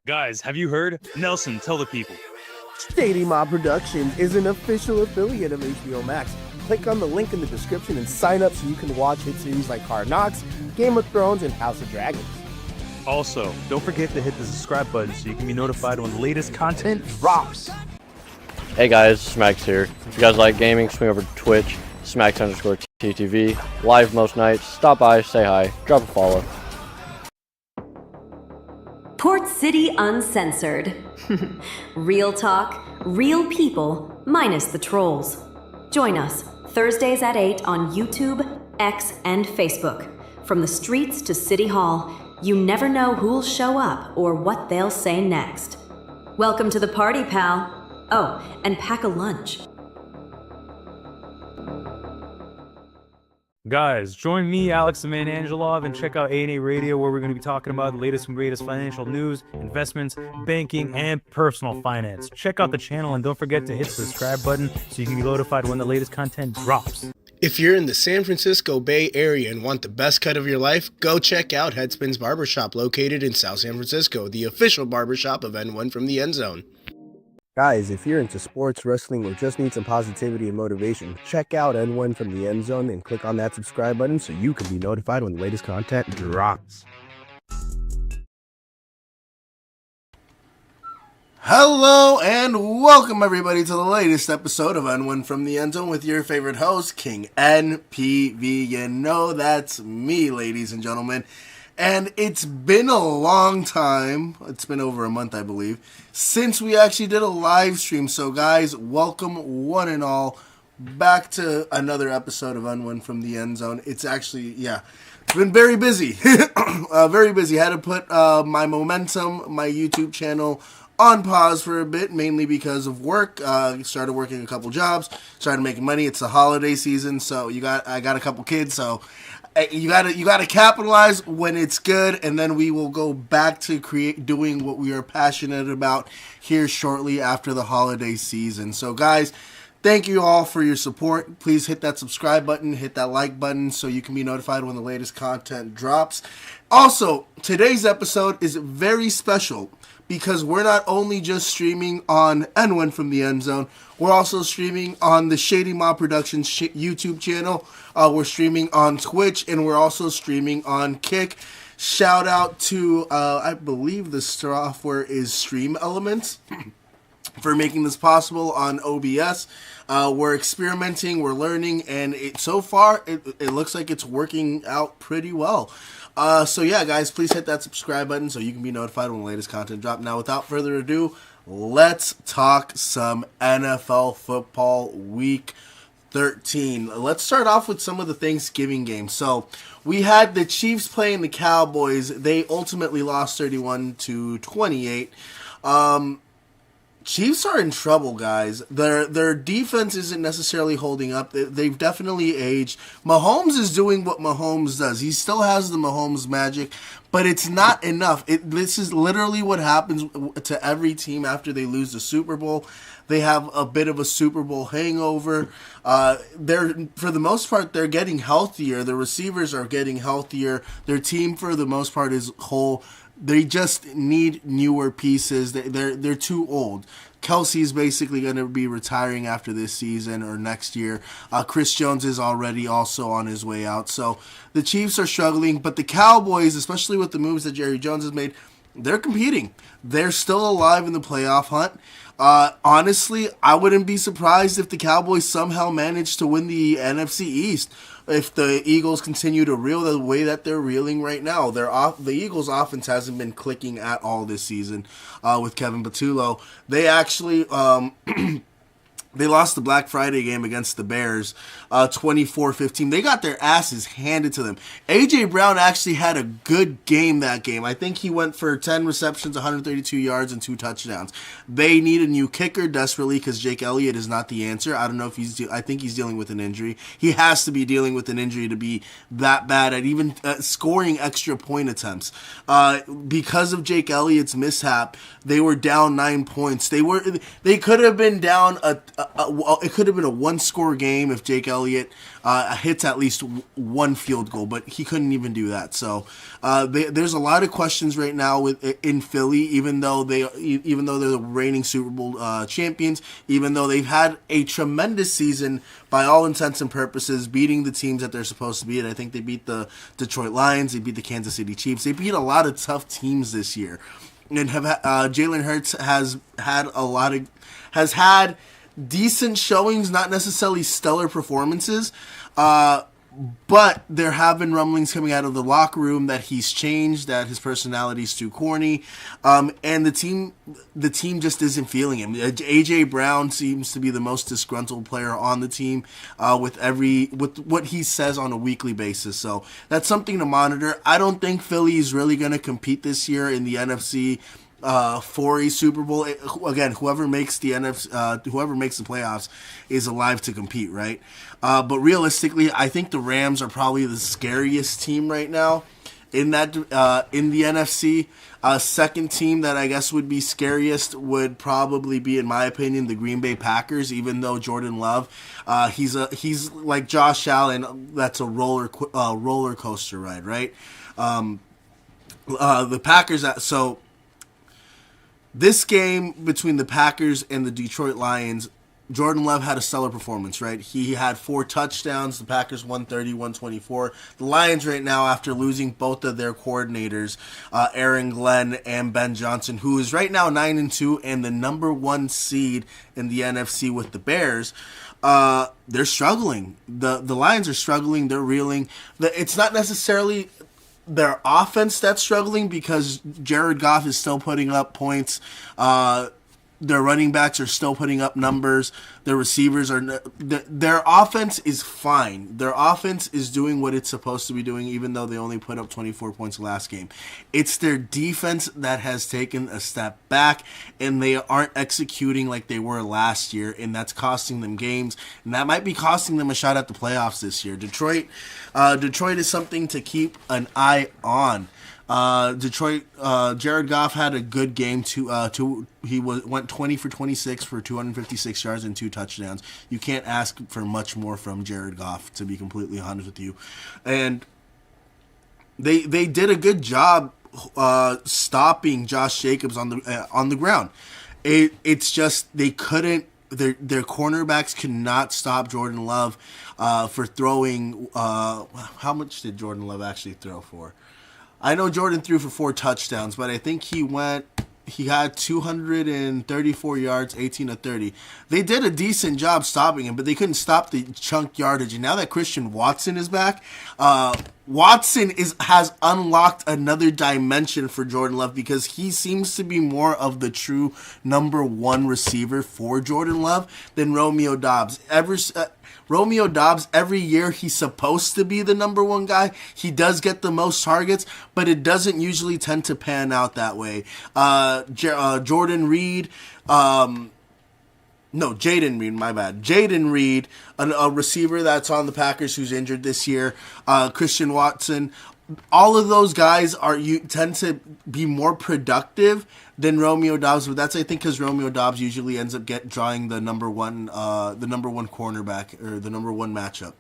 Guys, have you heard? Nelson, tell the people. Shady Mob Productions is an official affiliate of HBO Max. Click on the link in the description and sign up so you can watch hit series like Hard Knocks, Game of Thrones, and House of Dragons. Also, don't forget to hit the subscribe button so you can be notified when the latest content drops. Hey guys, Smacks here. If you guys like gaming, swing over to Twitch, Smacks_TTV, live most nights. Stop by, say hi, drop a follow. Port City Uncensored. Real talk, real people, minus the trolls. Join us Thursdays at 8 on YouTube, X, and Facebook. From the streets to City Hall, you never know who'll show up or what they'll say next. Welcome to the party, pal. Oh, and pack a lunch. Guys, join me, Alex the Man Angelov, and check out A&A Radio, where we're going to be talking about the latest and greatest financial news, investments, banking, and personal finance. Check out the channel and don't forget to hit the subscribe button so you can be notified when the latest content drops. If you're in the San Francisco Bay Area and want the best cut of your life, go check out Headspins Barbershop, located in South San Francisco, the official barbershop of N1 from the End Zone. Guys, if you're into sports, wrestling, or just need some positivity and motivation, check out N1 from the End Zone and click on that subscribe button so you can be notified when the latest content drops. Hello and welcome everybody to the latest episode of N1 from the End Zone with your favorite host, King N.P.V. You know that's me, ladies and gentlemen. And it's been a long time, it's been over a month I believe, since we actually did a live stream. So guys, welcome one and all back to another episode of N1 from the End Zone. It's actually, it's been very busy, very busy. Had to put my momentum, my YouTube channel on pause for a bit, mainly because of work. Started working a couple jobs, started making money. It's the holiday season, so I got a couple kids, so you gotta capitalize when it's good, and then we will go back to doing what we are passionate about here shortly after the holiday season. So guys, thank you all for your support. Please hit that subscribe button, hit that like button so you can be notified when the latest content drops. Also, today's episode is very special because we're not only just streaming on N1 from the End Zone, we're also streaming on the Shady Mob Productions YouTube channel. We're streaming on Twitch, and we're also streaming on Kick. Shout out to, I believe the software is Stream Elements for making this possible on OBS. We're experimenting, we're learning, and so far it looks like it's working out pretty well. So yeah, guys, please hit that subscribe button so you can be notified when the latest content drops. Now, without further ado, let's talk some NFL football week 13. Let's start off with some of the Thanksgiving games. So we had the Chiefs playing the Cowboys. They ultimately lost 31-28. Chiefs are in trouble, guys. Their defense isn't necessarily holding up. They've definitely aged. Mahomes is doing what Mahomes does. He still has the Mahomes magic, but it's not enough. This is literally what happens to every team after they lose the Super Bowl. They have a bit of a Super Bowl hangover. They're, for the most part, they're getting healthier. The receivers are getting healthier. Their team, for the most part, is whole. They just need newer pieces. They're too old. Kelsey's basically going to be retiring after this season or next year. Chris Jones is already also on his way out. So the Chiefs are struggling, but the Cowboys, especially with the moves that Jerry Jones has made, they're competing. They're still alive in the playoff hunt. Honestly, I wouldn't be surprised if the Cowboys somehow manage to win the NFC East. If the Eagles continue to reel the way that they're reeling right now. The Eagles' offense hasn't been clicking at all this season with Kevin Patullo. They actually... They lost the Black Friday game against the Bears, 24-15. They got their asses handed to them. A.J. Brown actually had a good game that game. I think he went for 10 receptions, 132 yards, and 2 touchdowns. They need a new kicker desperately because Jake Elliott is not the answer. I don't know if I think he's dealing with an injury. He has to be dealing with an injury to be that bad at even scoring extra point attempts. Because of Jake Elliott's mishap, they were down 9 points. They could have been down it could have been a one-score game if Jake Elliott hits at least one field goal, but he couldn't even do that. So there's a lot of questions right now in Philly, even though they're the reigning Super Bowl champions, even though they've had a tremendous season by all intents and purposes, beating the teams that they're supposed to beat. I think they beat the Detroit Lions, they beat the Kansas City Chiefs, they beat a lot of tough teams this year, and Jalen Hurts has had decent showings, not necessarily stellar performances, but there have been rumblings coming out of the locker room that he's changed, that his personality is too corny, and the team just isn't feeling him. A.J. Brown seems to be the most disgruntled player on the team with what he says on a weekly basis. So that's something to monitor. I don't think Philly is really going to compete this year in the NFC for a Super Bowl. Again, whoever makes the playoffs is alive to compete, right? But realistically, I think the Rams are probably the scariest team right now in the NFC. Second team that I guess would be scariest would probably be, in my opinion, the Green Bay Packers. Even though Jordan Love, he's like Josh Allen. That's a roller coaster ride, right? The Packers. So this game between the Packers and the Detroit Lions, Jordan Love had a stellar performance, right? He had 4 touchdowns. The Packers won 30-124. The Lions right now, after losing both of their coordinators, Aaron Glenn and Ben Johnson, who is right now 9-2 and the number 1 seed in the NFC with the Bears, they're struggling. The Lions are struggling. They're reeling. It's not necessarily their offense that's struggling because Jared Goff is still putting up points. Their running backs are still putting up numbers. Their receivers are... Their offense is fine. Their offense is doing what it's supposed to be doing, even though they only put up 24 points last game. It's their defense that has taken a step back, and they aren't executing like they were last year, and that's costing them games, and that might be costing them a shot at the playoffs this year. Detroit is something to keep an eye on. Detroit, Jared Goff had a good game he went 20 for 26 for 256 yards and 2 touchdowns. You can't ask for much more from Jared Goff, to be completely honest with you. And they did a good job stopping Josh Jacobs on the ground. It's just they couldn't. Their cornerbacks could not stop Jordan Love for throwing. How much did Jordan Love actually throw for? I know Jordan threw for 4 touchdowns, but I think he had 234 yards, 18 of 30. They did a decent job stopping him, but they couldn't stop the chunk yardage. And now that Christian Watson is back, Watson has unlocked another dimension for Jordan Love because he seems to be more of the true number one receiver for Jordan Love than Romeo Doubs. Romeo Doubs, every year he's supposed to be the number one guy. He does get the most targets, but it doesn't usually tend to pan out that way. Jordan Reed, Jaden Reed, my bad. Jaden Reed, a receiver that's on the Packers who's injured this year. Christian Watson. All of those guys tend to be more productive than Romeo Doubs, but that's I think because Romeo Doubs usually ends up drawing the number one cornerback or the number one matchup.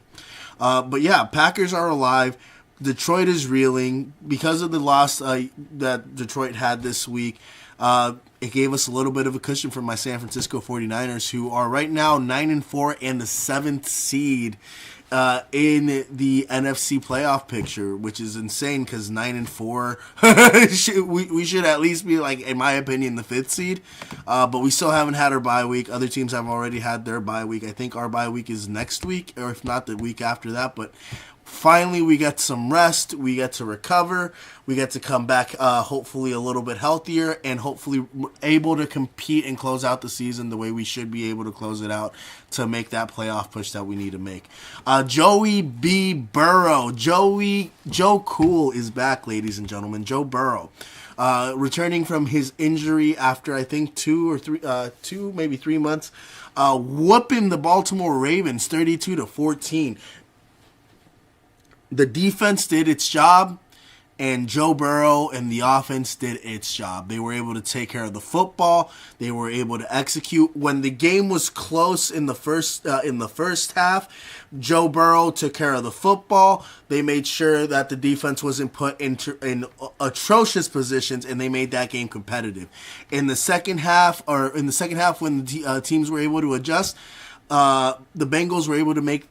But yeah, Packers are alive. Detroit is reeling because of the loss that Detroit had this week. It gave us a little bit of a cushion for my San Francisco 49ers, who are right now 9-4 and the 7th seed in the NFC playoff picture, which is insane because 9-4, we should at least be, like, in my opinion, the 5th seed. But we still haven't had our bye week. Other teams have already had their bye week. I think our bye week is next week, or if not, the week after that. But finally, we get some rest. We get to recover. We get to come back hopefully a little bit healthier and hopefully able to compete and close out the season the way we should be able to close it out to make that playoff push that we need to make. Joey B. Burrow. Joe Cool is back, ladies and gentlemen. Joe Burrow. Returning from his injury after I think 2 maybe 3 months, whooping the Baltimore Ravens 32-14. The defense did its job, and Joe Burrow and the offense did its job. They were able to take care of the football. They were able to execute. When the game was close in the first half, Joe Burrow took care of the football. They made sure that the defense wasn't put in atrocious positions, and they made that game competitive. In the second half, when the teams were able to adjust, the Bengals were able to make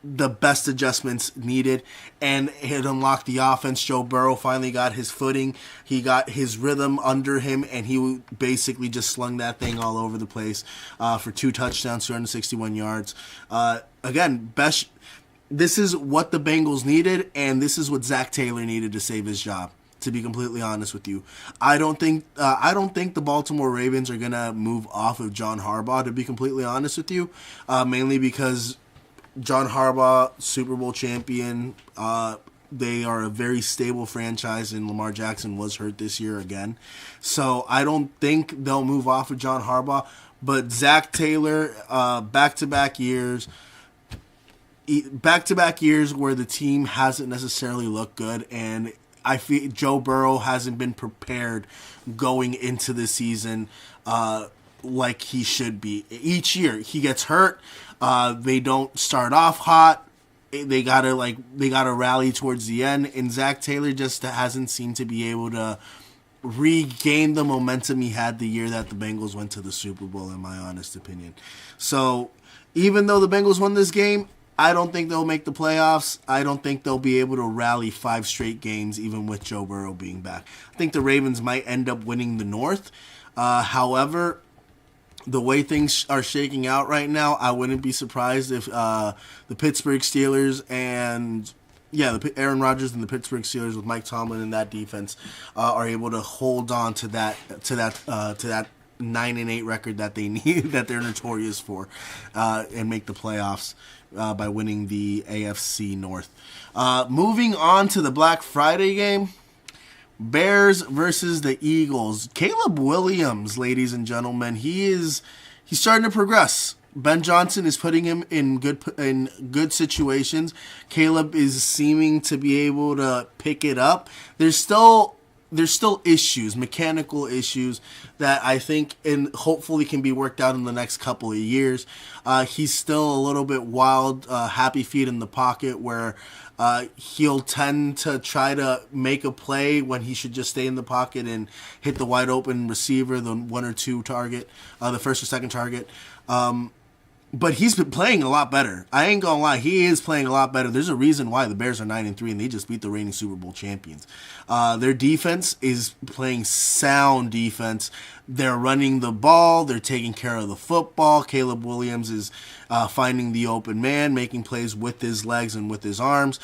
the best adjustments needed, and it unlocked the offense. Joe Burrow finally got his footing. He got his rhythm under him, and he basically just slung that thing all over the place for 2 touchdowns, 261 yards. Again, this is what the Bengals needed, and this is what Zach Taylor needed to save his job. To be completely honest with you, I don't think the Baltimore Ravens are gonna move off of John Harbaugh. To be completely honest with you, mainly because John Harbaugh, Super Bowl champion. They are a very stable franchise, and Lamar Jackson was hurt this year again. So I don't think they'll move off of John Harbaugh. But Zach Taylor, back-to-back years where the team hasn't necessarily looked good, and I feel Joe Burrow hasn't been prepared going into the season like he should be. Each year he gets hurt. They don't start off hot. They gotta rally towards the end, and Zach Taylor just hasn't seemed to be able to regain the momentum he had the year that the Bengals went to the Super Bowl, in my honest opinion. So even though the Bengals won this game, I don't think they'll make the playoffs. I don't think they'll be able to rally 5 straight games, even with Joe Burrow being back. I think the Ravens might end up winning the North. However, the way things are shaking out right now, I wouldn't be surprised if the Pittsburgh Steelers and Aaron Rodgers and the Pittsburgh Steelers with Mike Tomlin and that defense are able to hold on to that 9-8 record that they need, that they're notorious for, and make the playoffs by winning the AFC North. Moving on to the Black Friday game. Bears versus the Eagles. Caleb Williams, ladies and gentlemen, he's starting to progress. Ben Johnson is putting him in good situations. Caleb is seeming to be able to pick it up. There's still issues, mechanical issues that I think and hopefully can be worked out in the next couple of years. He's still a little bit wild, happy feet in the pocket where he'll tend to try to make a play when he should just stay in the pocket and hit the wide open receiver, the 1 or 2 target, the first or second target. But he's been playing a lot better. I ain't gonna lie, he is playing a lot better. There's a reason why the Bears are 9-3 and they just beat the reigning Super Bowl champions. Their defense is playing sound defense. They're running the ball. They're taking care of the football. Caleb Williams is finding the open man, making plays with his legs and with his arms.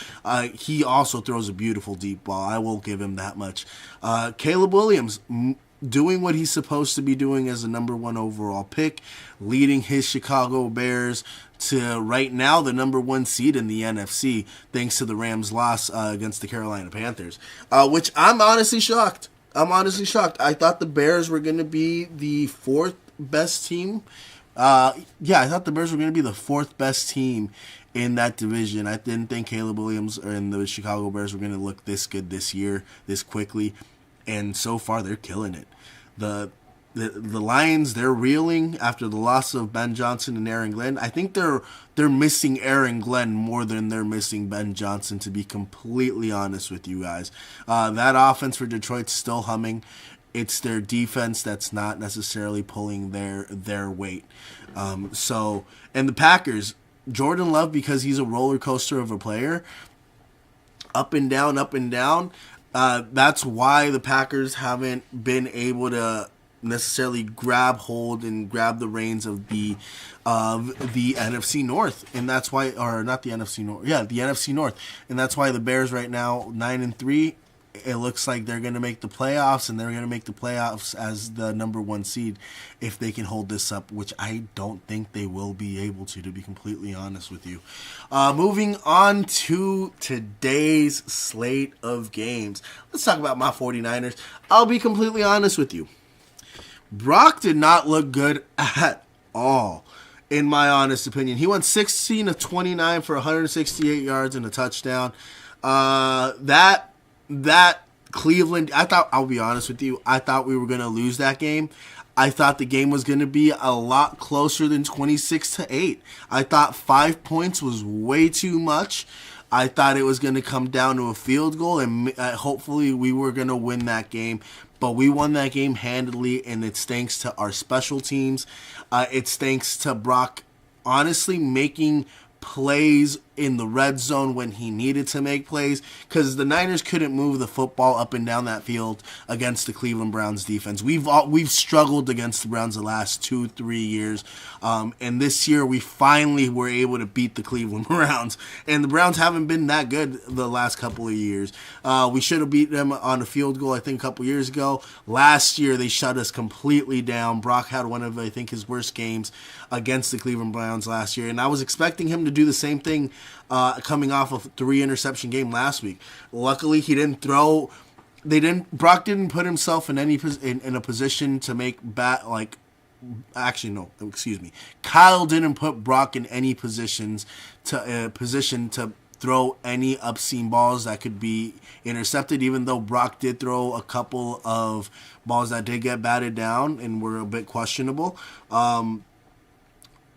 He also throws a beautiful deep ball. I will give him that much. Caleb Williams doing what he's supposed to be doing as a number 1 overall pick, leading his Chicago Bears to right now the number 1 seed in the NFC, thanks to the Rams' loss against the Carolina Panthers, which I'm honestly shocked. I thought the Bears were going to be the 4th best team. I thought the Bears were going to be the 4th best team in that division. I didn't think Caleb Williams and the Chicago Bears were going to look this good this year, this quickly. And so far, they're killing it. The Lions, they're reeling after the loss of Ben Johnson and Aaron Glenn. I think they're missing Aaron Glenn more than they're missing Ben Johnson, to be completely honest with you guys. That offense for Detroit's still humming. It's their defense that's not necessarily pulling their weight. And the Packers, Jordan Love, because he's a roller coaster of a player, up and down, up and down. That's why the Packers haven't been able to necessarily grab hold and grab the reins of the NFC North, and that's why, or not the NFC North, the NFC North, and that's why the Bears right now 9-3. It looks like they're going to make the playoffs, and they're going to make the playoffs as the number 1 seed if they can hold this up, which I don't think they will be able to be completely honest with you. Moving on to today's slate of games. Let's talk about my 49ers. I'll be completely honest with you. Brock did not look good at all, in my honest opinion. He went 16 of 29 for 168 yards and a touchdown. That Cleveland, I'll be honest with you, I thought we were going to lose that game. I thought the game was going to be a lot closer than 26-8. I thought 5 points was way too much. I thought it was going to come down to a field goal, and hopefully we were going to win that game. But we won that game handily, and it's thanks to our special teams. It's thanks to Brock, honestly, making plays in the red zone when he needed to make plays, because the Niners couldn't move the football up and down that field against the Cleveland Browns defense. We've struggled against the Browns the last 2-3 years, and this year we finally were able to beat the Cleveland Browns, and the Browns haven't been that good the last couple of years. We should have beat them on a field goal, I think, a couple years ago. Last year they shut us completely down. Brock had one of, I think, his worst games against the Cleveland Browns last year, and I was expecting him to do the same thing coming off of a 3-interception game last week. Luckily, he didn't throw. Brock didn't put himself in a position to make Kyle didn't put Brock in any position to throw any obscene balls that could be intercepted, even though Brock did throw a couple of balls that did get batted down and were a bit questionable.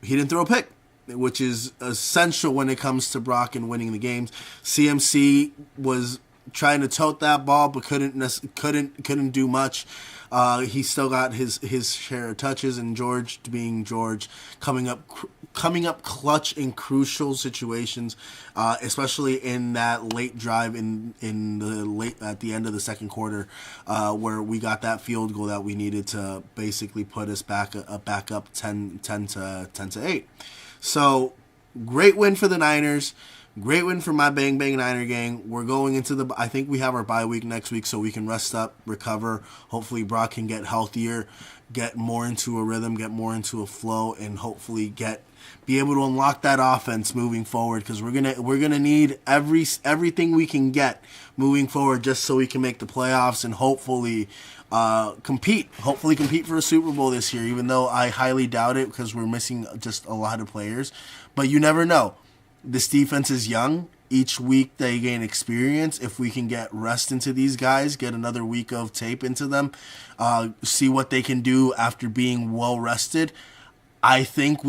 He didn't throw a pick, which is essential when it comes to Brock and winning the games. CMC was trying to tote that ball, but couldn't do much. He still got his share of touches, and George, being George, coming up clutch in crucial situations, especially in that late drive at the end of the second quarter, where we got that field goal that we needed to basically put us back up 10 to 8. So, great win for the Niners. Great win for my Bang Bang Niner gang. We're going into I think we have our bye week next week, so we can rest up, recover. Hopefully Brock can get healthier, get more into a rhythm, get more into a flow, and hopefully be able to unlock that offense moving forward, because we're gonna need everything we can get moving forward just so we can make the playoffs and hopefully compete for a Super Bowl this year, even though I highly doubt it because we're missing just a lot of players. But you never know. This defense is young. Each week they gain experience. If we can get rest into these guys, get another week of tape into them, see what they can do after being well rested, I think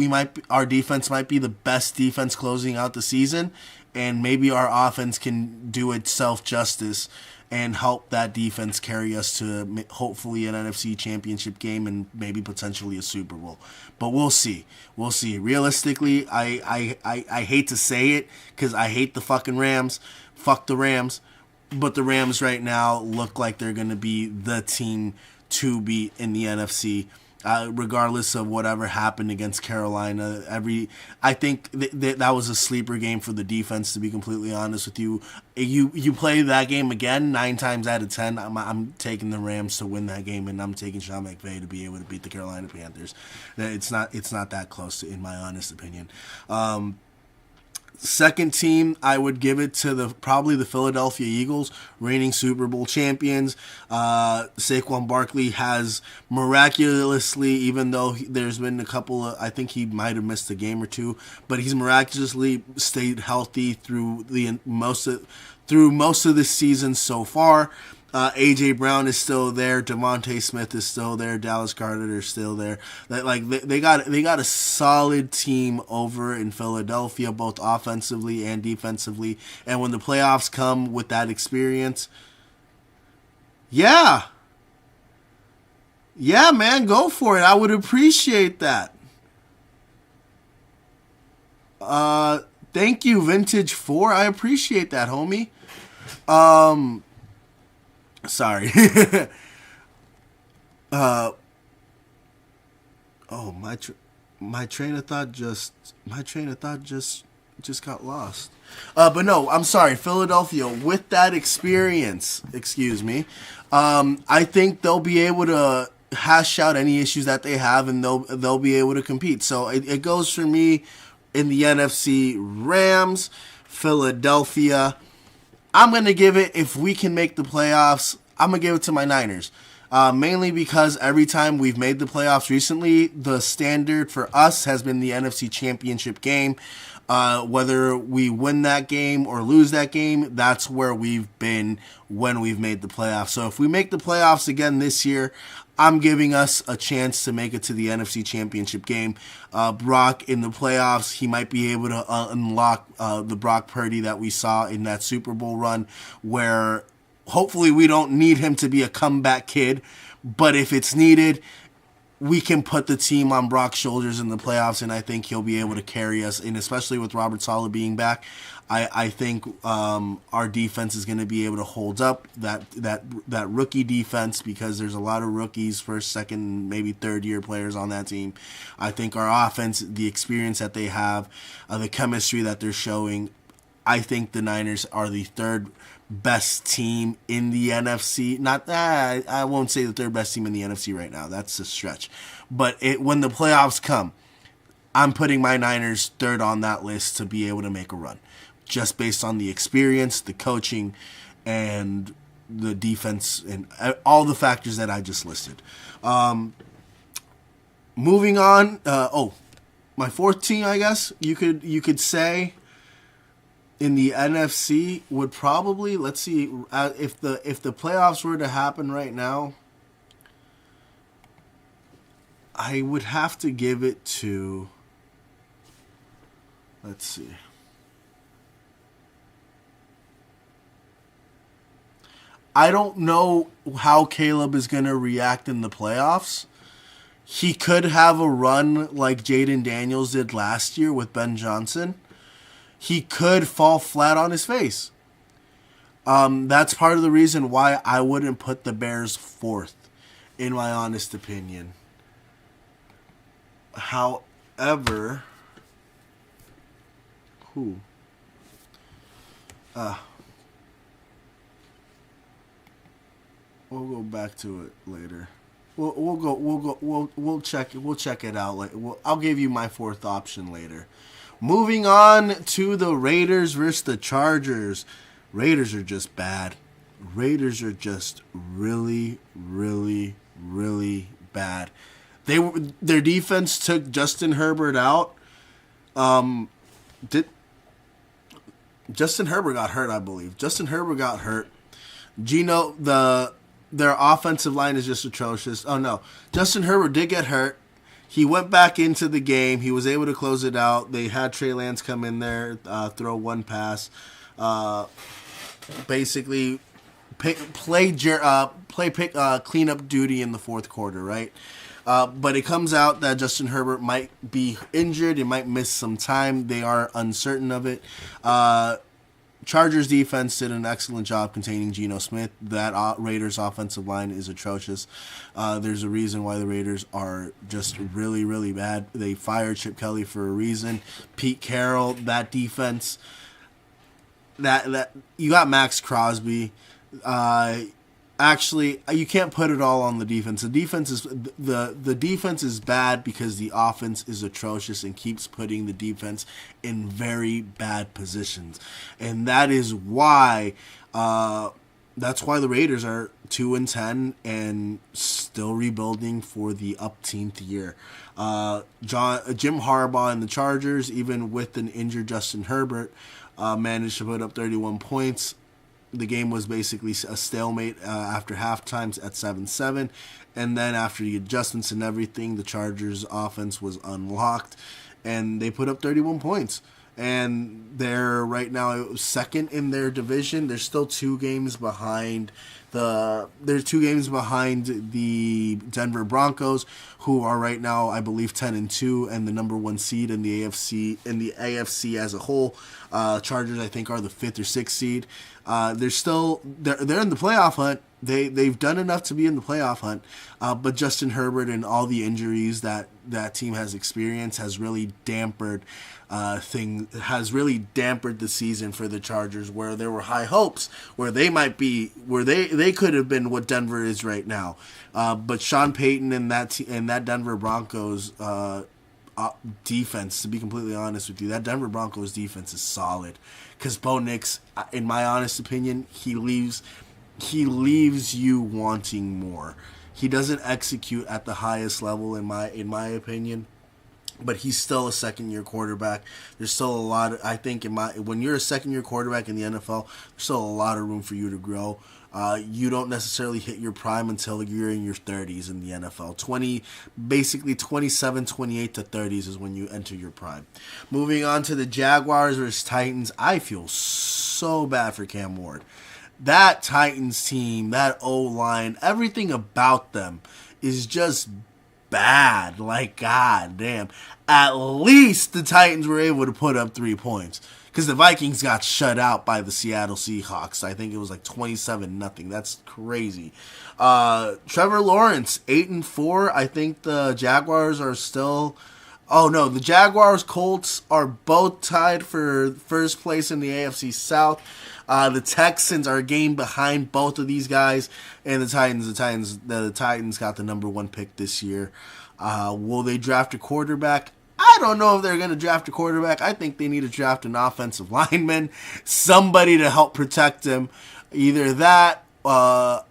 our defense might be the best defense closing out the season, and maybe our offense can do itself justice and help that defense carry us to hopefully an NFC championship game and maybe potentially a Super Bowl. But we'll see. We'll see. Realistically, I hate to say it because I hate the fucking Rams. Fuck the Rams. But the Rams right now look like they're going to be the team to beat in the NFC. Regardless of whatever happened against Carolina, I think that was a sleeper game for the defense. To be completely honest with you, you play that game again 9 times out of 10. I'm taking the Rams to win that game, and I'm taking Sean McVay to be able to beat the Carolina Panthers. It's not that close, in my honest opinion. Second team, I would give it to probably the Philadelphia Eagles, reigning Super Bowl champions. Saquon Barkley has miraculously, even though there's been a couple of, I think he might have missed a game or two, but he's miraculously stayed healthy through most of this season so far. A.J. Brown is still there. Devontae Smith is still there. Dallas Goedert is still there. They got a solid team over in Philadelphia, both offensively and defensively. And when the playoffs come with that experience, yeah, man, go for it. I would appreciate that. Thank you, Vintage 4. I appreciate that, homie. Sorry. My train of thought just got lost. But no, I'm sorry. Philadelphia, with that experience, I think they'll be able to hash out any issues that they have, and they'll be able to compete. So it goes for me in the NFC: Rams, Philadelphia. I'm going to give it, if we can make the playoffs, I'm going to give it to my Niners. Mainly because every time we've made the playoffs recently, the standard for us has been the NFC Championship game. Whether we win that game or lose that game, that's where we've been when we've made the playoffs. So if we make the playoffs again this year, I'm giving us a chance to make it to the NFC Championship game. Brock in the playoffs, he might be able to unlock the Brock Purdy that we saw in that Super Bowl run, where hopefully we don't need him to be a comeback kid, but if it's needed, we can put the team on Brock's shoulders in the playoffs, and I think he'll be able to carry us, and especially with Robert Saleh being back, I think our defense is going to be able to hold up that rookie defense, because there's a lot of rookies, first, second, maybe third year players on that team. I think our offense, the experience that they have, the chemistry that they're showing, I think the Niners are the third best team in the NFC. I won't say the third best team in the NFC right now. That's a stretch. But when the playoffs come, I'm putting my Niners third on that list to be able to make a run, just based on the experience, the coaching, and the defense, and all the factors that I just listed. Moving on. My fourth team, I guess you could say, in the NFC would probably, let's see, if the playoffs were to happen right now, I would have to give it to, let's see. I don't know how Caleb is going to react in the playoffs. He could have a run like Jaden Daniels did last year with Ben Johnson. He could fall flat on his face. That's part of the reason why I wouldn't put the Bears fourth, in my honest opinion. However, we'll go back to it later. We'll check it out. I'll give you my fourth option later. Moving on to the Raiders versus the Chargers. Raiders are just bad. Raiders are just really, really, really bad. Their defense took Justin Herbert out. Justin Herbert got hurt, I believe. Justin Herbert got hurt. Gino, their offensive line is just atrocious. Oh no, Justin Herbert did get hurt. He went back into the game. He was able to close it out. They had Trey Lance come in there, throw one pass. Basically, play cleanup duty in the fourth quarter, right? But it comes out that Justin Herbert might be injured. He might miss some time. They are uncertain of it. Chargers defense did an excellent job containing Geno Smith. That Raiders offensive line is atrocious. There's a reason why the Raiders are just really, really bad. They fired Chip Kelly for a reason. Pete Carroll, that defense. That you got Max Crosby. Actually, you can't put it all on the defense. The defense is bad because the offense is atrocious and keeps putting the defense in very bad positions, and that is why the Raiders are 2-10 and still rebuilding for the upteenth year. Jim Harbaugh and the Chargers, even with an injured Justin Herbert, managed to put up 31 points. The game was basically a stalemate after halftime at 7-7. And then after the adjustments and everything, the Chargers' offense was unlocked. And they put up 31 points. And they're right now second in their division. They're still 2 games behind the Denver Broncos, who are right now, I believe, 10-2 and the number 1 seed in the AFC as a whole. Chargers, I think, are the 5th or 6th seed. They're in the playoff hunt. They've done enough to be in the playoff hunt, but Justin Herbert and all the injuries that team has experienced has really dampened the season for the Chargers, where there were high hopes, where they could have been what Denver is right now. But Sean Payton and that Denver Broncos defense, to be completely honest with you, that Denver Broncos defense is solid. Because Bo Nix, in my honest opinion, he leaves you wanting more. He doesn't execute at the highest level, in my opinion. But he's still a second-year quarterback. There's still a lot. When you're a second-year quarterback in the NFL, there's still a lot of room for you to grow. You don't necessarily hit your prime until you're in your 30s in the NFL. Basically 27, 28 to 30s is when you enter your prime. Moving on to the Jaguars versus Titans, I feel so bad for Cam Ward. That Titans team, that O-line, everything about them is just bad. Like, god damn. At least the Titans were able to put up 3 points. Because the Vikings got shut out by the Seattle Seahawks. I think it was like 27-0. That's crazy. Trevor Lawrence, 8-4. I think the Jaguars are still... Oh, no. The Jaguars, Colts are both tied for first place in the AFC South. The Texans are a game behind both of these guys. And the Titans got the number 1 pick this year. Will they draft a quarterback? I don't know if they're going to draft a quarterback. I think they need to draft an offensive lineman, somebody to help protect him. Either that, honestly,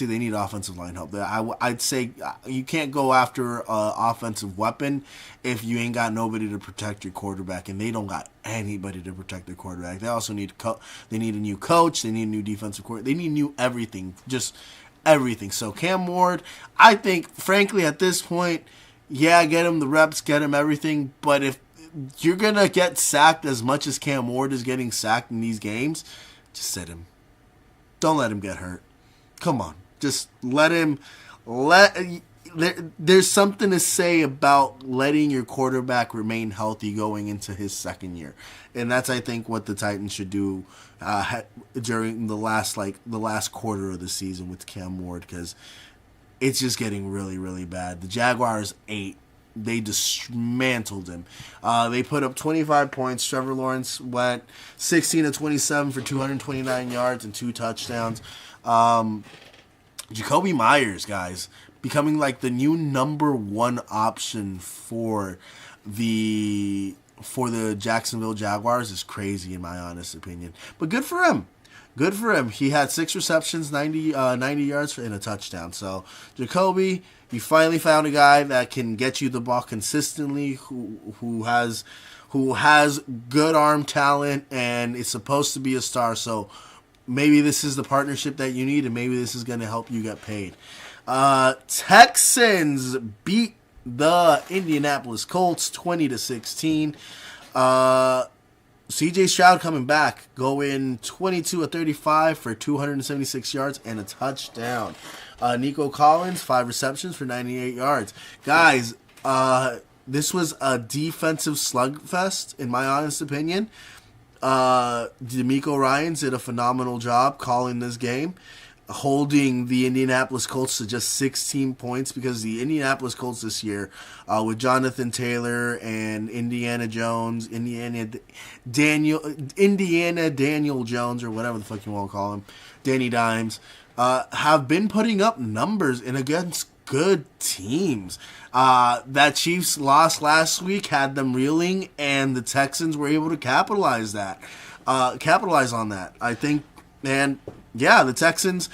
they need offensive line help. I'd say you can't go after an offensive weapon if you ain't got nobody to protect your quarterback, and they don't got anybody to protect their quarterback. They also need they need a new coach. They need a new defensive coordinator. They need new everything, just everything. So Cam Ward, I think, frankly, at this point, get him the reps, get him everything. But if you're going to get sacked as much as Cam Ward is getting sacked in these games, just sit him. Don't let him get hurt. Come on. Just let him. There's something to say about letting your quarterback remain healthy going into his second year. And that's, I think, what the Titans should do during the last quarter of the season with Cam Ward, because it's just getting really, really bad. The Jaguars 8. They dismantled him. They put up 25 points. Trevor Lawrence went 16-27 for 229 yards and 2 touchdowns. Jacoby Myers, guys, becoming like the new number 1 option for the Jacksonville Jaguars is crazy, in my honest opinion. But good for him. Good for him. He had 6 receptions, 90 yards and a touchdown. So, Jacoby, you finally found a guy that can get you the ball consistently, who has good arm talent and is supposed to be a star. So, maybe this is the partnership that you need, and maybe this is going to help you get paid. Texans beat the Indianapolis Colts 20-16. CJ Stroud coming back, going 22 of 35 for 276 yards and a touchdown. Nico Collins, 5 receptions for 98 yards. Guys, this was a defensive slugfest, in my honest opinion. D'Amico Ryans did a phenomenal job calling this game, holding the Indianapolis Colts to just 16 points, because the Indianapolis Colts this year, with Jonathan Taylor and Indiana Daniel Jones, or whatever the fuck you want to call him, Danny Dimes, have been putting up numbers and against good teams. That Chiefs loss last week had them reeling, and the Texans were able to capitalize on that. I think, man, yeah, the Texans,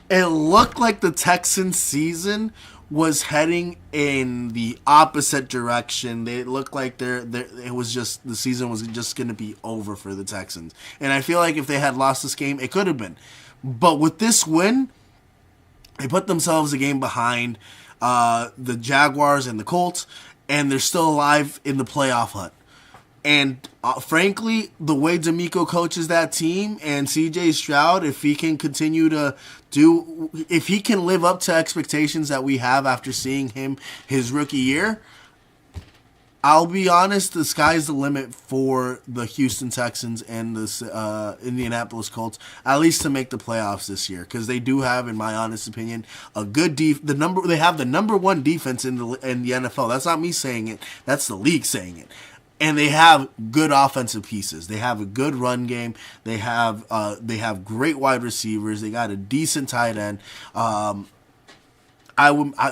it looked like the Texans season was heading in the opposite direction. It looked like the season was just going to be over for the Texans. And I feel like if they had lost this game, it could have been. But with this win, they put themselves a game behind the Jaguars and the Colts, and they're still alive in the playoff hunt. And frankly, the way D'Amico coaches that team and CJ Stroud, if he can continue to if he can live up to expectations that we have after seeing him his rookie year, I'll be honest, the sky's the limit for the Houston Texans and the Indianapolis Colts, at least to make the playoffs this year, because they do have, in my honest opinion, a good they have the number one defense in the NFL. That's not me saying it; that's the league saying it. And they have good offensive pieces. They have a good run game. They have great wide receivers. They got a decent tight end.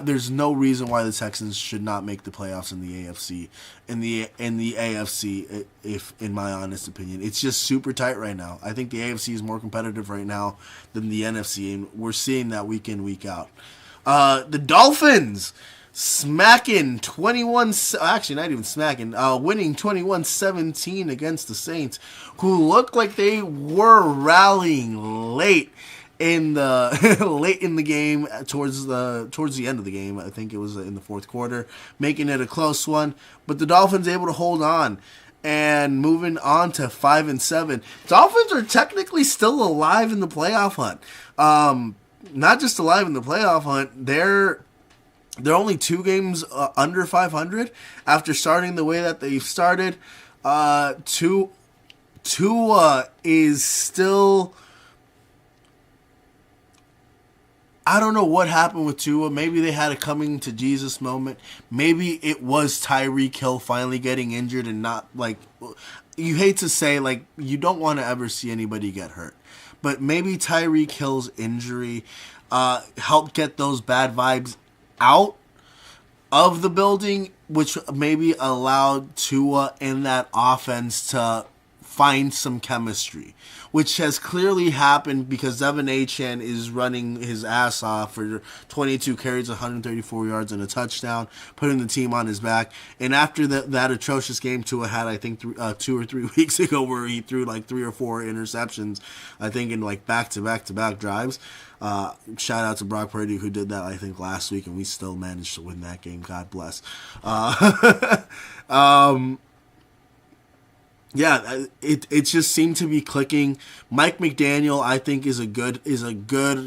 There's no reason why the Texans should not make the playoffs in the AFC. In the AFC, if in my honest opinion, it's just super tight right now. I think the AFC is more competitive right now than the NFC, and we're seeing that week in, week out. The Dolphins smacking 21, actually not even smacking, winning 21-17 against the Saints, who looked like they were rallying late in the game, towards the end of the game. I think it was in the fourth quarter, making it a close one. But the Dolphins able to hold on and moving on to 5-7. Dolphins are technically still alive in the playoff hunt. Not just alive in the playoff hunt, they're only 2 games under 500 after starting the way that they've started. Tua is still, I don't know what happened with Tua. Maybe they had a coming to Jesus moment. Maybe it was Tyreek Hill finally getting injured, and not, like, you hate to say, like, you don't want to ever see anybody get hurt. But maybe Tyreek Hill's injury helped get those bad vibes out of the building, which maybe allowed Tua in that offense to find some chemistry, which has clearly happened because Devin Achane is running his ass off for 22 carries, 134 yards, and a touchdown, putting the team on his back. And after that atrocious game Tua had, I think 2 or 3 weeks ago, where he threw like 3 or 4 interceptions, I think in like back-to-back drives. Shout out to Brock Purdy, who did that, I think, last week, and we still managed to win that game. God bless. Yeah, it just seemed to be clicking. Mike McDaniel, I think, is a good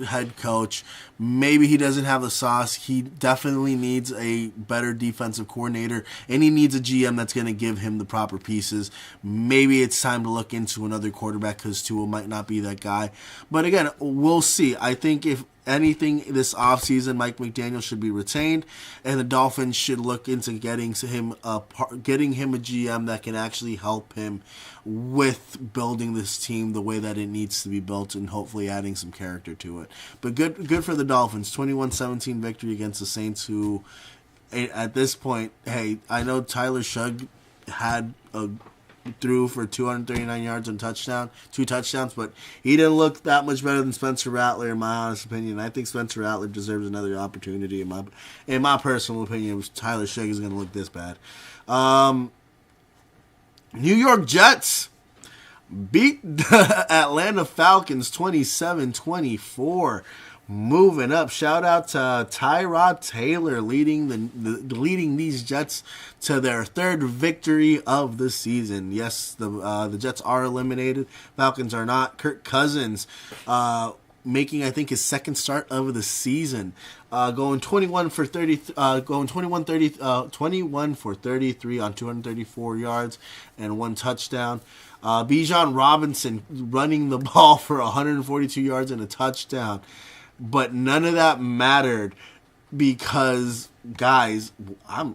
head coach. Maybe he doesn't have the sauce. He definitely needs a better defensive coordinator, and he needs a GM that's going to give him the proper pieces. Maybe it's time to look into another quarterback, because Tua might not be that guy. But again, we'll see. I think if anything this offseason, Mike McDaniel should be retained, and the Dolphins should look into getting him a GM that can actually help him with building this team the way that it needs to be built, and hopefully adding some character to it. But good for the Dolphins. 21-17 victory against the Saints, who at this point, hey, I know Tyler Shugg threw for 239 yards and 2 touchdowns, but he didn't look that much better than Spencer Rattler, in my honest opinion. I think Spencer Rattler deserves another opportunity. In my personal opinion, if Tyler Shugg is going to look this bad. New York Jets beat the Atlanta Falcons 27-24. Moving up, shout out to Tyrod Taylor leading these Jets to their third victory of the season. Yes, the Jets are eliminated. Falcons are not. Kirk Cousins making, I think, his second start of the season, going 21 for 33 on 234 yards and 1 touchdown. Bijan Robinson running the ball for 142 yards and a touchdown. But none of that mattered because, guys, how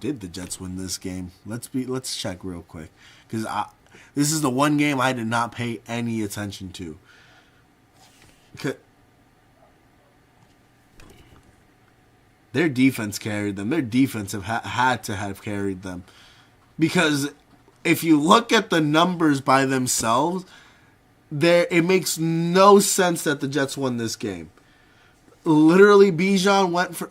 did the Jets win this game? Let's check real quick, because this is the one game I did not pay any attention to. Their defense carried them. Their defense had to have carried them, because if you look at the numbers by themselves, it makes no sense that the Jets won this game. Literally, Bijan went for...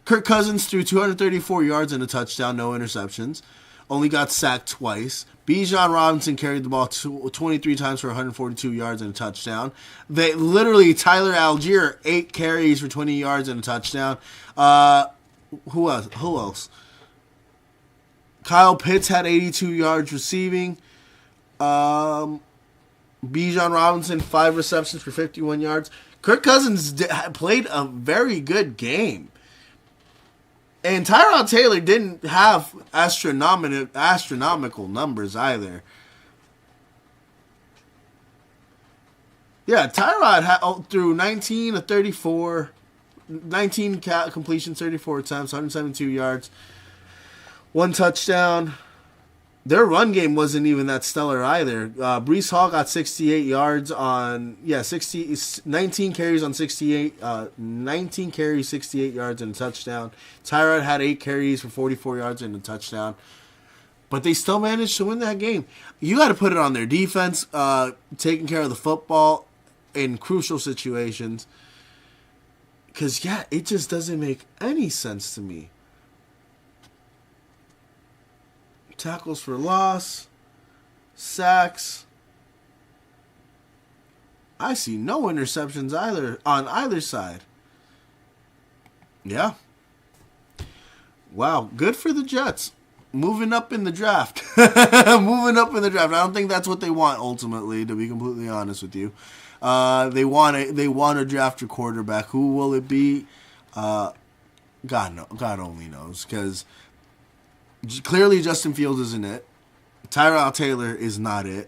Kirk Cousins threw 234 yards and a touchdown, no interceptions. Only got sacked twice. Bijan Robinson carried the ball 23 times for 142 yards and a touchdown. Tyler Algier, 8 carries for 20 yards and a touchdown. Who else? Kyle Pitts had 82 yards receiving. Bijan Robinson, 5 receptions for 51 yards. Kirk Cousins played a very good game. And Tyrod Taylor didn't have astronomical numbers either. Yeah, Tyrod threw 19 of 34, 19 completions, 34 attempts, 172 yards, 1 touchdown. Their run game wasn't even that stellar either. Breece Hall got 68 yards on 19 carries on 68, 19 carries, 68 yards and a touchdown. Tyrod had 8 carries for 44 yards and a touchdown. But they still managed to win that game. You got to put it on their defense, taking care of the football in crucial situations. Because, it just doesn't make any sense to me. Tackles for loss, sacks. I see no interceptions on either side. Yeah. Wow, good for the Jets. Moving up in the draft. I don't think that's what they want ultimately, to be completely honest with you. They want to draft a quarterback. Who will it be? God only knows, because clearly Justin Fields isn't it. Tyrod Taylor is not it.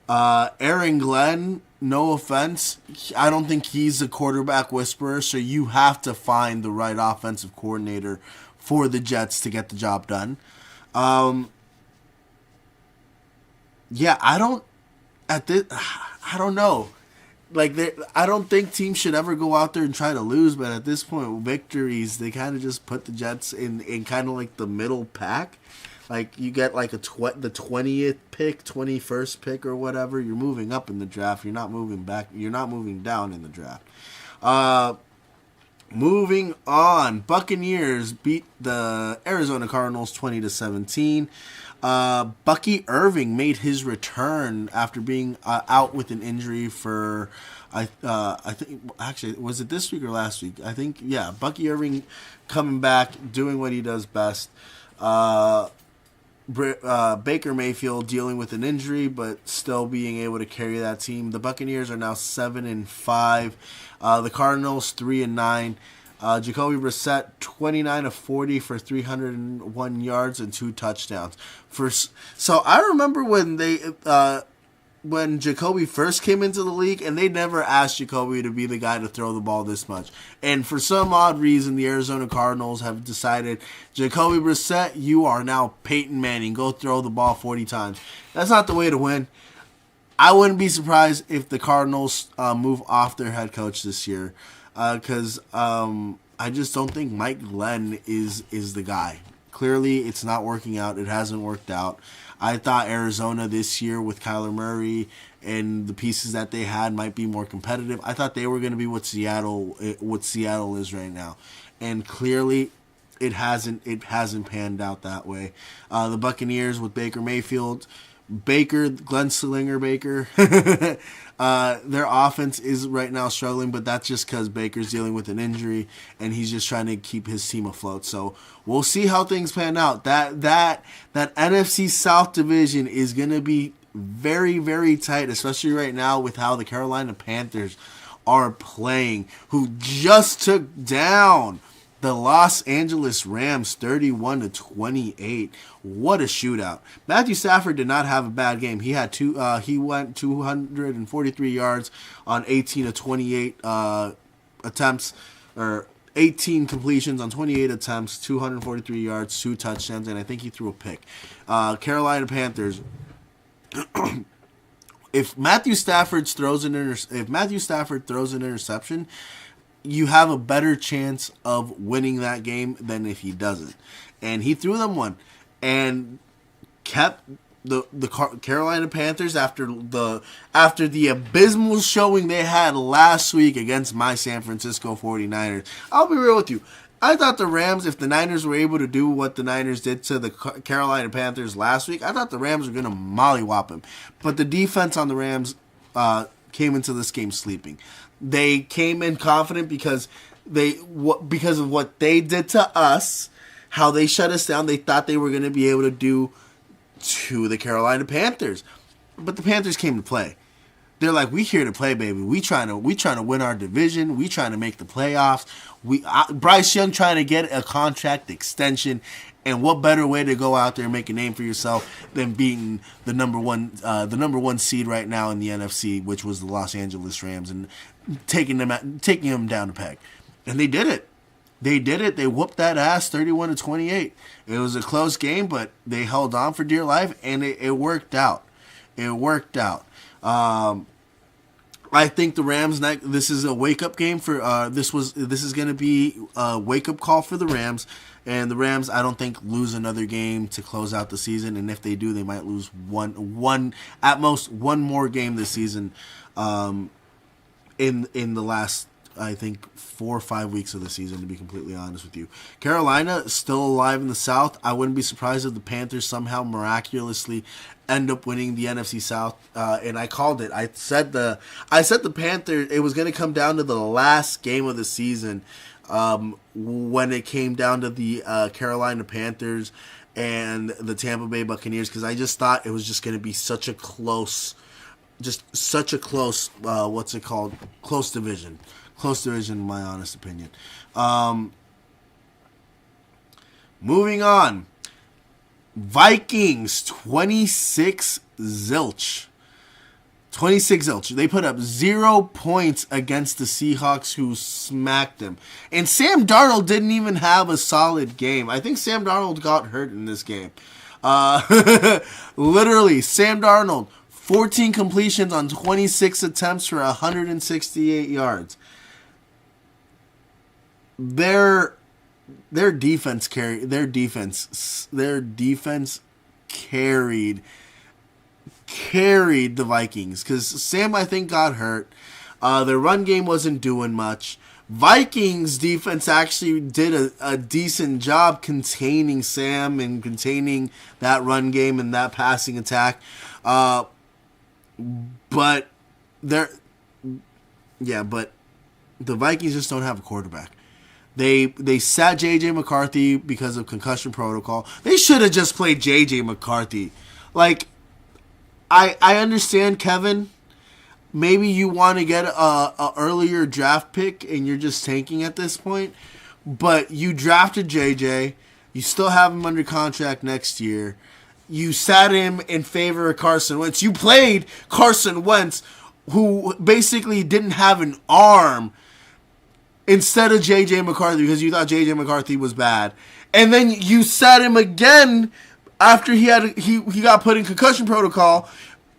Aaron Glenn, no offense, I don't think he's a quarterback whisperer, so you have to find the right offensive coordinator for the Jets to get the job done. I don't know. I don't think teams should ever go out there and try to lose, but at this point, victories, they kind of just put the Jets in kind of like the middle pack. Like, you get like the 20th pick, 21st pick or whatever. You're moving up in the draft. You're not moving back. You're not moving down in the draft. Moving on. Buccaneers beat the Arizona Cardinals 20-17. Bucky Irving made his return after being out with an injury for, I think, actually, was it this week or last week? I think, yeah, Bucky Irving coming back, doing what he does best. Baker Mayfield dealing with an injury, but still being able to carry that team. The Buccaneers are now 7-5. The Cardinals 3-9. Jacoby Brissett 29 of 40 for 301 yards and 2 touchdowns. So I remember when Jacoby first came into the league, and they never asked Jacoby to be the guy to throw the ball this much. And for some odd reason, the Arizona Cardinals have decided, Jacoby Brissett, you are now Peyton Manning. Go throw the ball 40 times. That's not the way to win. I wouldn't be surprised if the Cardinals move off their head coach this year, because I just don't think Mike Glenn is the guy. Clearly, it's not working out. It hasn't worked out. I thought Arizona this year with Kyler Murray and the pieces that they had might be more competitive. I thought they were going to be what Seattle is right now, and clearly, it hasn't panned out that way. The Buccaneers with Baker Mayfield Glenn Slinger Baker. Their offense is right now struggling, but that's just because Baker's dealing with an injury and he's just trying to keep his team afloat. So we'll see how things pan out. That NFC South division is gonna be very, very tight, especially right now with how the Carolina Panthers are playing, who just took down the Los Angeles Rams 31-28. What a shootout. Matthew Stafford did not have a bad game. He had he went 243 yards on 18 of 28 attempts, or 18 completions on 28 attempts, 243 yards, 2 touchdowns, and I think he threw a pick. Carolina Panthers. If Matthew Stafford throws an interception, you have a better chance of winning that game than if he doesn't. And he threw them one and kept the Carolina Panthers after the abysmal showing they had last week against my San Francisco 49ers. I'll be real with you. I thought the Rams, if the Niners were able to do what the Niners did to the Carolina Panthers last week, I thought the Rams were going to mollywop them. But the defense on the Rams came into this game sleeping. They came in confident because of what they did to us, how they shut us down. They thought they were going to be able to do to the Carolina Panthers, but the Panthers came to play. They're like, we here to play, baby. We trying to win our division. We trying to make the playoffs. Bryce Young trying to get a contract extension, and what better way to go out there and make a name for yourself than beating the number one seed right now in the NFC, which was the Los Angeles Rams, and taking them down a peg. And they did it. They whooped that ass 31-28. It was a close game, but they held on for dear life, and it worked out. I think the Rams. This is a wake up game for. This is going to be a wake up call for the Rams, and the Rams. I don't think lose another game to close out the season, and if they do, they might lose one at most one more game this season. In the last, I think, 4 or 5 weeks of the season, to be completely honest with you. Carolina is still alive in the South. I wouldn't be surprised if the Panthers somehow miraculously end up winning the NFC South. And I called it. I said the Panthers, it was going to come down to the last game of the season when it came down to the Carolina Panthers and the Tampa Bay Buccaneers, because I just thought it was just going to be such a close close division. Close division, in my honest opinion. Moving on. Vikings, 26 zilch. They put up 0 points against the Seahawks, who smacked them. And Sam Darnold didn't even have a solid game. I think Sam Darnold got hurt in this game. Literally, Sam Darnold, 14 completions on 26 attempts for 168 yards. Their defense carried the Vikings, because Sam, I think, got hurt. Their run game wasn't doing much. Vikings defense actually did a decent job containing Sam and containing that run game and that passing attack. But the Vikings just don't have a quarterback. They sat J.J. McCarthy because of concussion protocol. They should have just played J.J. McCarthy. Like, I understand, Kevin. Maybe you want to get a earlier draft pick and you're just tanking at this point. But you drafted J.J. You still have him under contract next year. You sat him in favor of Carson Wentz. You played Carson Wentz, who basically didn't have an arm, instead of J.J. McCarthy, because you thought J.J. McCarthy was bad. And then you sat him again after he got put in concussion protocol.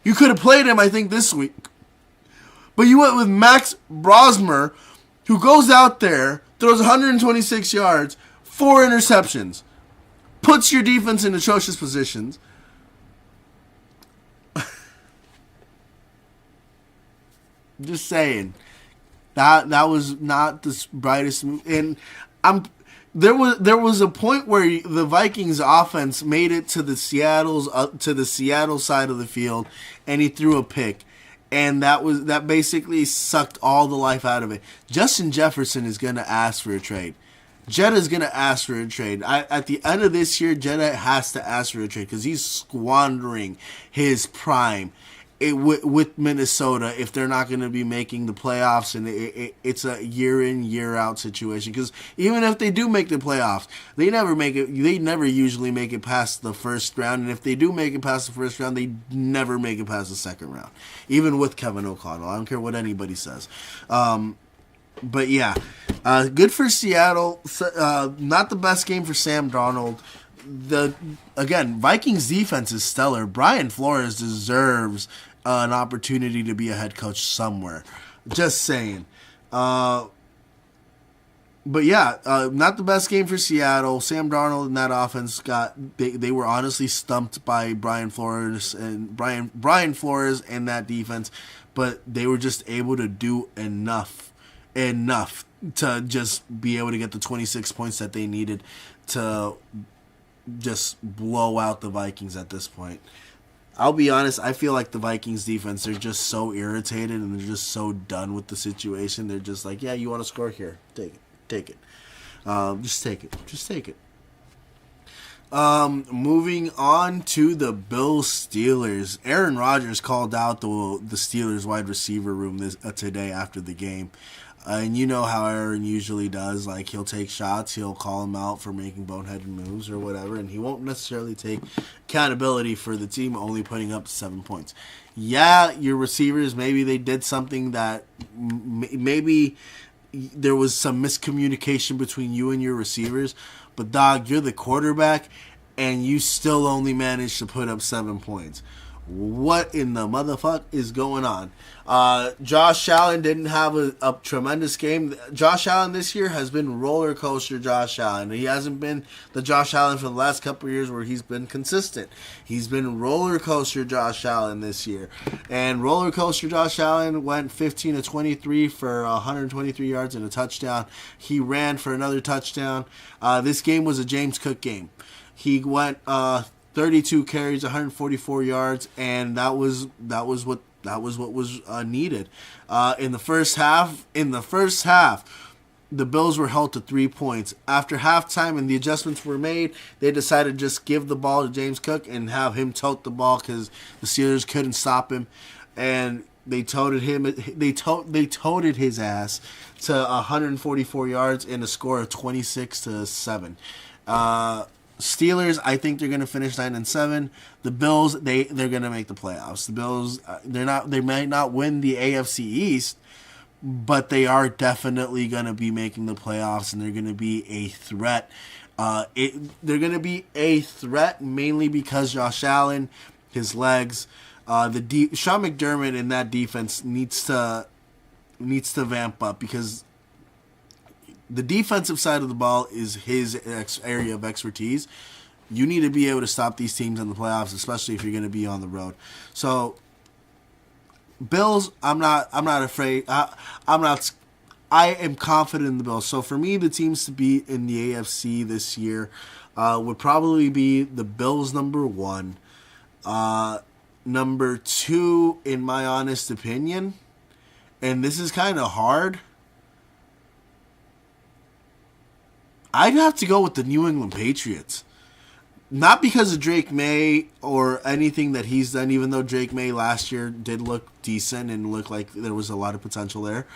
You could have played him, I think, this week. But you went with Max Brosmer, who goes out there, throws 126 yards, 4 interceptions, puts your defense in atrocious positions. Just saying. That was not the brightest move. And There was a point where the Vikings offense made it to the Seattle side of the field, and he threw a pick, and that basically sucked all the life out of it. Justin Jefferson is going to ask for a trade. Jetta's going to ask for a trade. At the end of this year, Jetta has to ask for a trade because he's squandering his prime with Minnesota if they're not going to be making the playoffs, and it's a year in, year out situation. Because even if they do make the playoffs, they never usually make it past the first round, and if they do make it past the first round, they never make it past the second round, even with Kevin O'Connell. I don't care what anybody says. But yeah, good for Seattle. Not the best game for Sam Darnold. Vikings defense is stellar. Brian Flores deserves an opportunity to be a head coach somewhere. Just saying. But yeah, not the best game for Seattle. Sam Darnold and that offense they were honestly stumped by Brian Flores and that defense, but they were just able to do enough to just be able to get the 26 points that they needed to just blow out the Vikings at this point. I'll be honest, I feel like the Vikings defense, they're just so irritated and they're just so done with the situation. They're just like, yeah, you want to score here, take it. Just take it. Moving on to the Bills Steelers. Aaron Rodgers called out the Steelers wide receiver room today after the game. And you know how Aaron usually does. Like, he'll take shots, he'll call them out for making boneheaded moves or whatever, and he won't necessarily take accountability for the team only putting up 7 points. Yeah, your receivers, maybe they did something that maybe there was some miscommunication between you and your receivers, but dog, you're the quarterback, and you still only managed to put up 7 points. What in the motherfuck is going on? Josh Allen didn't have a tremendous game. Josh Allen this year has been roller coaster Josh Allen. He hasn't been the Josh Allen for the last couple of years where he's been consistent. He's been roller coaster Josh Allen this year. And roller coaster Josh Allen went 15 to 23 for 123 yards and a touchdown. He ran for another touchdown. This game was a James Cook game. He went 32 carries, 144 yards, and that was what was needed. In the first half, the Bills were held to 3 points. After halftime and the adjustments were made, they decided to just give the ball to James Cook and have him tote the ball because the Steelers couldn't stop him, and they toted him. They toted his ass to 144 yards and a score of 26-7. Steelers, I think they're going to finish 9-7. The Bills, they're going to make the playoffs. The Bills, they might not win the AFC East, but they are definitely going to be making the playoffs, and they're going to be a threat. They're going to be a threat mainly because Josh Allen, his legs, Sean McDermott in that defense needs to vamp up because the defensive side of the ball is his area of expertise. You need to be able to stop these teams in the playoffs, especially if you're going to be on the road. So, Bills, I'm not afraid. I am confident in the Bills. So for me, the teams to beat in the AFC this year would probably be the Bills number 1. Number 2, in my honest opinion, and this is kind of hard, I'd have to go with the New England Patriots. Not because of Drake May or anything that he's done, even though Drake May last year did look decent and look like there was a lot of potential there.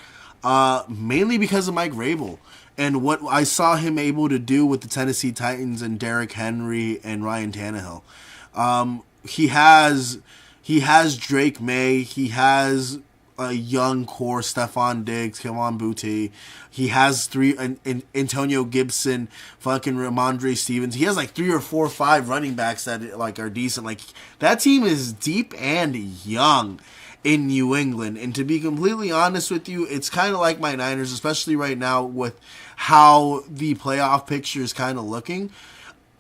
Mainly because of Mike Vrabel and what I saw him able to do with the Tennessee Titans and Derrick Henry and Ryan Tannehill. He has Drake May. He has a young core, Stephon Diggs, Kevon Booty. He has 3 Antonio Gibson, fucking Ramondre Stevens. He has like 3 or 4 or 5 running backs that like are decent. Like, that team is deep and young in New England. And to be completely honest with you, it's kind of like my Niners, especially right now with how the playoff picture is kind of looking.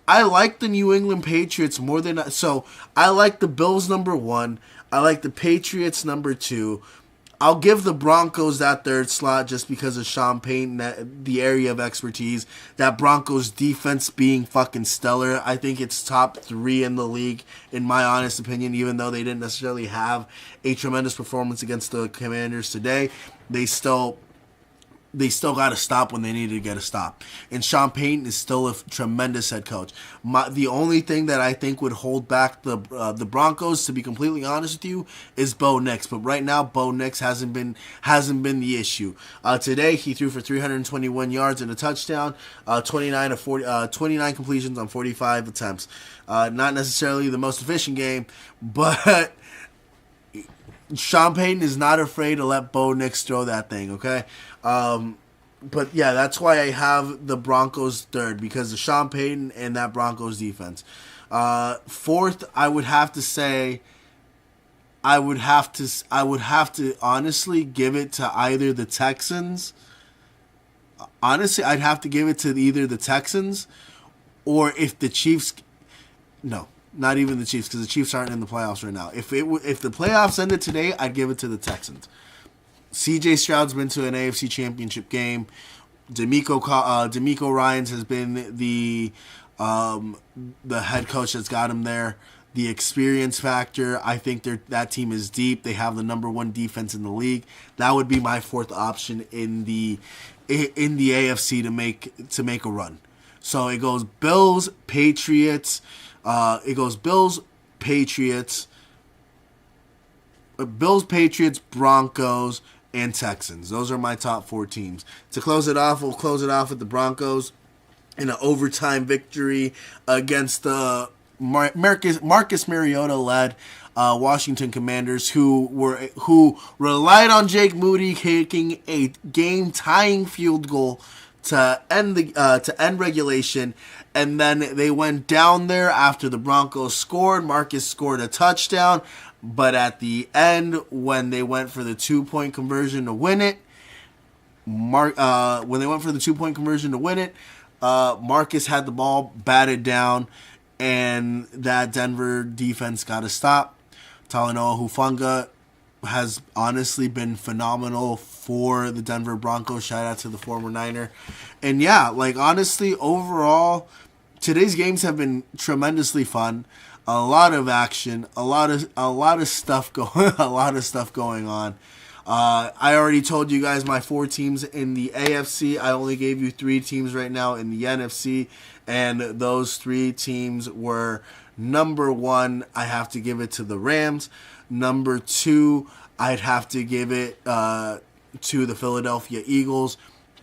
I like the New England Patriots more than... So, I like the Bills number 1. I like the Patriots number 2. I'll give the Broncos that third slot just because of Sean Payton, the area of expertise. That Broncos defense being fucking stellar. I think it's top 3 in the league, in my honest opinion, even though they didn't necessarily have a tremendous performance against the Commanders today. They still got to stop when they needed to get a stop. And Sean Payton is still a tremendous head coach. The only thing that I think would hold back the Broncos, to be completely honest with you, is Bo Nix. But right now, Bo Nix hasn't been the issue. Today, he threw for 321 yards and a touchdown, 29 completions on 45 attempts. Not necessarily the most efficient game, but Sean Payton is not afraid to let Bo Nix throw that thing, okay? But yeah, that's why I have the Broncos third, because of Sean Payton and that Broncos defense. Fourth, I would have to honestly give it to either the Texans. Honestly, I'd have to give it to either the Texans or if the Chiefs. No. Not even the Chiefs, because the Chiefs aren't in the playoffs right now. If the playoffs ended today, I'd give it to the Texans. C.J. Stroud's been to an AFC Championship game. DeMeco Ryans has been the head coach that's got him there. The experience factor, I think that team is deep. They have the number 1 defense in the league. That would be my fourth option in the AFC to make a run. So it goes Bills, Patriots. Bills, Patriots, Broncos, and Texans. Those are my top 4 teams. To close it off, we'll close it off with the Broncos in an overtime victory against the Marcus Mariota-led Washington Commanders, who relied on Jake Moody kicking a game-tying field goal to end regulation. And then they went down there after the Broncos scored. Marcus scored a touchdown. But at the end, when they went for the 2-point conversion to win it, Marcus had the ball batted down, and that Denver defense got to stop. Talanoa Hufanga has honestly been phenomenal for the Denver Broncos. Shout out to the former Niner. And yeah, honestly, overall, today's games have been tremendously fun. A lot of action, a lot of stuff going on. I already told you guys my 4 teams in the AFC. I only gave you 3 teams right now in the NFC, and those 3 teams were number 1. I have to give it to the Rams. Number 2, I'd have to give it to the Philadelphia Eagles.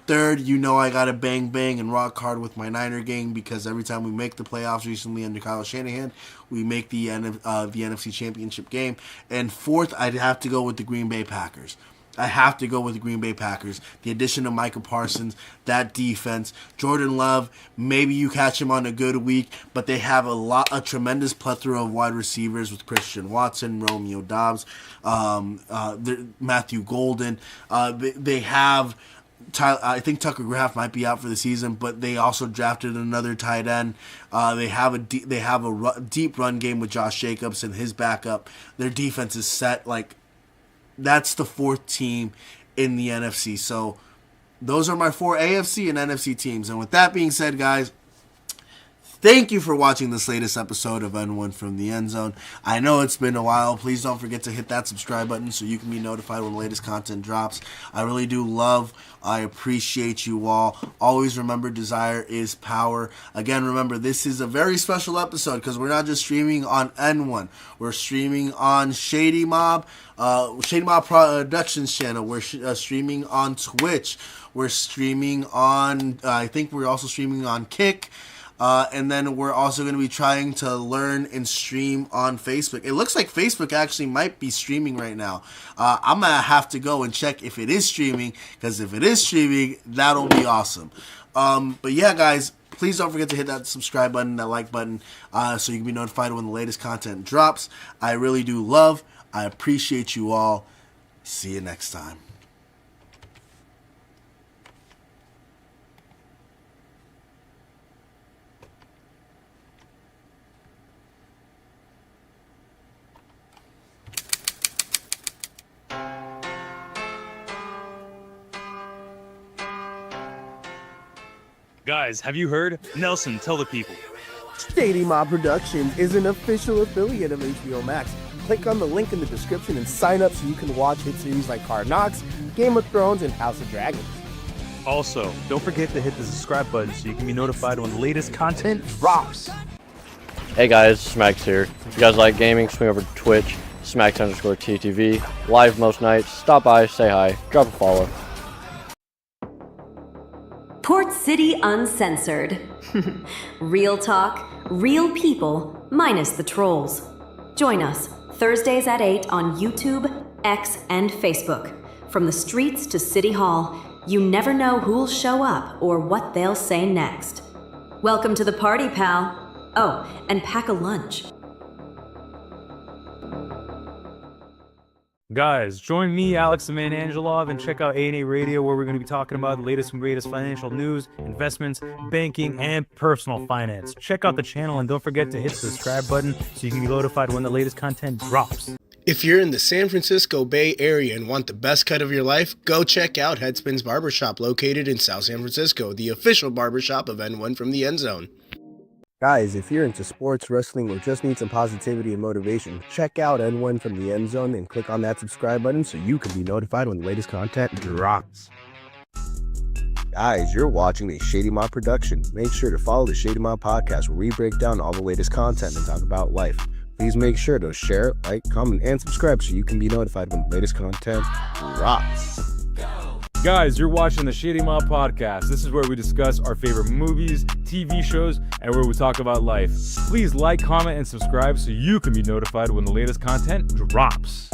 Third, I got to bang and rock hard with my Niner gang, because every time we make the playoffs recently under Kyle Shanahan, we make the NFC Championship game. And fourth, I'd have to go with the Green Bay Packers. The addition of Micah Parsons, that defense, Jordan Love, maybe you catch him on a good week, but they have a tremendous plethora of wide receivers with Christian Watson, Romeo Doubs, Matthew Golden. They have, I think Tucker Kraft might be out for the season, but they also drafted another tight end. They have a deep run game with Josh Jacobs and his backup. Their defense is set. That's the 4th team in the NFC. So those are my 4 AFC and NFC teams. And with that being said, guys, thank you for watching this latest episode of N1 from the End Zone. I know it's been a while. Please don't forget to hit that subscribe button so you can be notified when the latest content drops. I really do I appreciate you all. Always remember, desire is power. Again, remember, this is a very special episode because we're not just streaming on N1. We're streaming on Shady Mob Productions channel. We're streaming on Twitch. We're streaming on, I think we're also streaming on Kick. And then we're also going to be trying to learn and stream on Facebook. It looks like Facebook actually might be streaming right now. I'm going to have to go and check if it is streaming, because if it is streaming, that'll be awesome. But yeah, guys, please don't forget to hit that subscribe button, that like button, so you can be notified when the latest content drops. I really do I appreciate you all. See you next time. Guys, have you heard? Nelson, tell the people. Shady Mob Productions is an official affiliate of HBO Max. Click on the link in the description and sign up so you can watch hit series like Hard Knocks, Game of Thrones, and House of Dragons. Also, don't forget to hit the subscribe button so you can be notified when the latest content drops. Hey guys, Max here. If you guys like gaming, swing over to Twitch, Smacks_TTV, live most nights. Stop by, say hi, drop a follow. Port City Uncensored. Real talk, real people, minus the trolls. Join us Thursdays at 8 on YouTube, X, and Facebook. From the streets to City Hall, you never know who'll show up or what they'll say next. Welcome to the party, pal. Oh, and pack a lunch. Guys, join me, Alex the Man Angelov, and check out A&A Radio, where we're going to be talking about the latest and greatest financial news, investments, banking, and personal finance. Check out the channel and don't forget to hit the subscribe button so you can be notified when the latest content drops. If you're in the San Francisco Bay Area and want the best cut of your life, go check out Headspins Barbershop, located in South San Francisco, the official barbershop of N1 from the End Zone. Guys, if you're into sports, wrestling, or just need some positivity and motivation, check out N1 from the End Zone and click on that subscribe button so you can be notified when the latest content drops. Guys, you're watching a Shady Mob production. Make sure to follow the Shady Mob podcast, where we break down all the latest content and talk about life. Please make sure to share, like, comment, and subscribe so you can be notified when the latest content drops. Guys, you're watching the Shady Mob Podcast. This is where we discuss our favorite movies, TV shows, and where we talk about life. Please like, comment, and subscribe so you can be notified when the latest content drops.